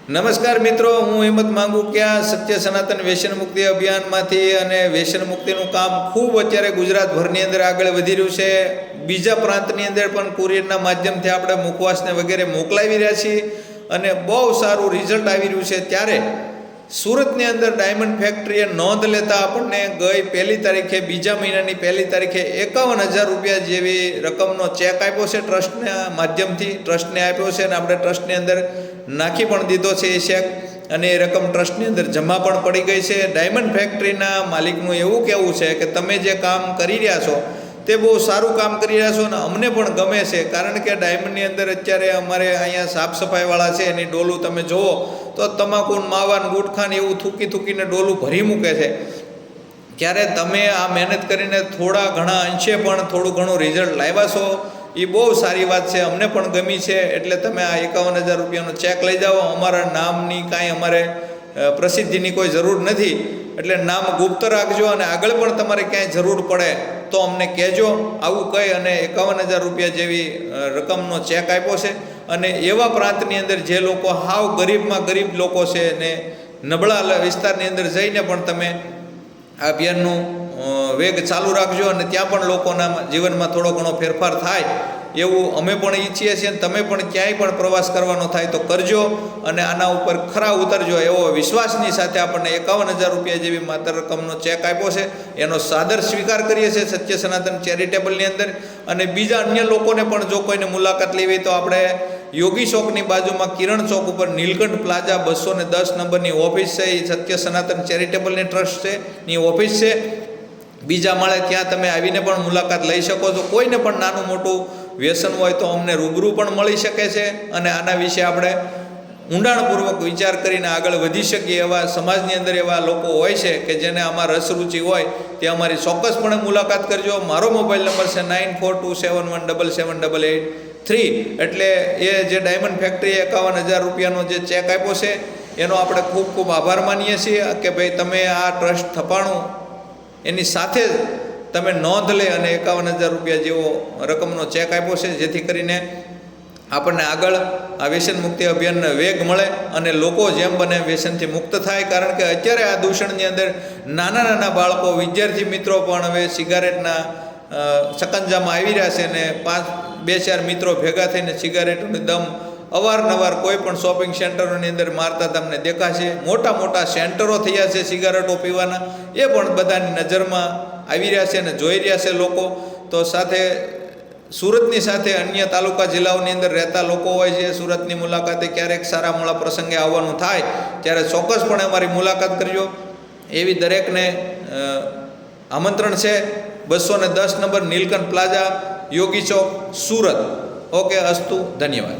નમસ્કાર મિત્રો, હું હિંમત માંગુ ક્યાં સત્ય સનાતન વ્યસન મુક્તિ અભિયાનમાંથી અને વ્યસન મુક્તિનું કામ ખૂબ અત્યારે ગુજરાતભરની અંદર આગળ વધી રહ્યું છે. બીજા પ્રાંતની અંદર પણ કુરિયરના માધ્યમથી આપણે મુખવાસને વગેરે મોકલાવી રહ્યા છીએ અને બહુ સારું રિઝલ્ટ આવી રહ્યું છે. ત્યારે સુરતની અંદર ડાયમંડ ફેક્ટરીએ નોંધ લેતા આપણને ગઈ 1 તારીખે બીજા મહિનાની 1 તારીખે 51,000 રૂપિયા જેવી રકમનો ચેક આપ્યો છે. ટ્રસ્ટના માધ્યમથી ટ્રસ્ટને આપ્યો છે અને આપણે ટ્રસ્ટની અંદર નાખી પણ દીધો છે એ ચેક, અને એ રકમ ટ્રસ્ટની અંદર જમા પણ પડી ગઈ છે. ડાયમંડ ફેક્ટરીના માલિકનું એવું કહેવું છે કે તમે જે કામ કરી રહ્યા છો તે બહુ સારું કામ કરી રહ્યા છો અને અમને પણ ગમે છે, કારણ કે ડાયમંડની અંદર અત્યારે અમારે અહીંયા સાફ સફાઈવાળા છે, એની ડોલું તમે જુઓ તો તમાકુ માવાન ગુટખાન એવું થૂકીને ડોલું ભરી મૂકે છે. ત્યારે તમે આ મહેનત કરીને થોડા ઘણા અંશે પણ થોડું ઘણું રિઝલ્ટ લાવ્યા છો, એ બહુ સારી વાત છે, અમને પણ ગમી છે. એટલે તમે આ 51,000 રૂપિયાનો ચેક લઈ જાઓ. અમારા નામની કાંઈ અમારે પ્રસિદ્ધિની કોઈ જરૂર નથી, એટલે નામ ગુપ્ત રાખજો અને આગળ પણ તમારે ક્યાંય જરૂર પડે તો અમને કહેજો. આવું કહી અને 51,000 રૂપિયા જેવી રકમનો ચેક આપ્યો છે. અને એવા પ્રાંતની અંદર જે લોકો હાવ ગરીબમાં ગરીબ લોકો છે ને નબળા વિસ્તારની અંદર જઈને પણ તમે આ અભિયાનનું વેગ ચાલુ રાખજો અને ત્યાં પણ લોકોના જીવનમાં થોડો ઘણો ફેરફાર થાય એવું અમે પણ ઈચ્છીએ છીએ. અને તમે પણ ક્યાંય પણ પ્રવાસ કરવાનો થાય તો કરજો અને આના ઉપર ખરા ઉતરજો એવો વિશ્વાસની સાથે આપણને 51,000 રૂપિયા જેવી માત્ર રકમનો ચેક આપ્યો છે, એનો સાદર સ્વીકાર કરીએ છીએ સત્ય સનાતન ચેરિટેબલની અંદર. અને બીજા અન્ય લોકોને પણ જો કોઈને મુલાકાત લેવી તો આપણે યોગી ચોકની બાજુમાં કિરણ ચોક ઉપર નીલકંઠ પ્લાઝા 210 નંબરની ઓફિસ છે, એ સત્ય સનાતન ચેરિટેબલની ટ્રસ્ટ છે ની ઓફિસ છે. બીજા માળે ત્યાં તમે આવીને પણ મુલાકાત લઈ શકો છો. કોઈને પણ નાનું મોટું વ્યસન હોય તો અમને રૂબરૂ પણ મળી શકે છે અને આના વિશે આપણે ઊંડાણપૂર્વક વિચાર કરીને આગળ વધી શકીએ. એવા સમાજની અંદર એવા લોકો હોય છે કે જેને આમાં રસ રુચિ હોય તે અમારી ચોક્કસપણે મુલાકાત કરજો. મારો મોબાઈલ નંબર છે 9427177883. એટલે એ જે ડાયમંડ ફેક્ટરીએ 51,000 રૂપિયાનો જે ચેક આપ્યો છે એનો આપણે ખૂબ ખૂબ આભાર માનીએ છીએ કે ભાઈ તમે આ ટ્રસ્ટ થપાણું એની સાથે જ તમે નોંધ લે અને 51,000 રૂપિયા જેવો રકમનો ચેક આપ્યો છે, જેથી કરીને આપણને આગળ આ વ્યસન મુક્તિ અભિયાનને વેગ મળે અને લોકો જેમ બને વ્યસનથી મુક્ત થાય. કારણ કે અત્યારે આ દૂષણની અંદર નાના નાના બાળકો, વિદ્યાર્થી મિત્રો પણ હવે સિગારેટના સકંજામાં આવી રહ્યા છે ને 2-4 મિત્રો ભેગા થઈને સિગારેટોની દમ અવારનવાર કોઈ પણ શોપિંગ સેન્ટરોની અંદર મારતા તમને દેખાશે. મોટા મોટા સેન્ટરો થયા છે સિગારેટો પીવાના, એ પણ બધાની નજરમાં આવી રહ્યા છે અને જોઈ રહ્યા છે લોકો. તો સાથે સુરતની સાથે અન્ય તાલુકા જિલ્લાઓની અંદર રહેતા લોકો હોય છે, સુરતની મુલાકાતે ક્યારેક સારા મોળા પ્રસંગે આવવાનું થાય ત્યારે ચોક્કસપણે અમારી મુલાકાત કરજો એવી દરેકને આમંત્રણ છે. 210 નંબર નીલકંઠ પ્લાઝા, યોગી ચોક, સુરત. ઓકે, અસ્તુ, ધન્યવાદ.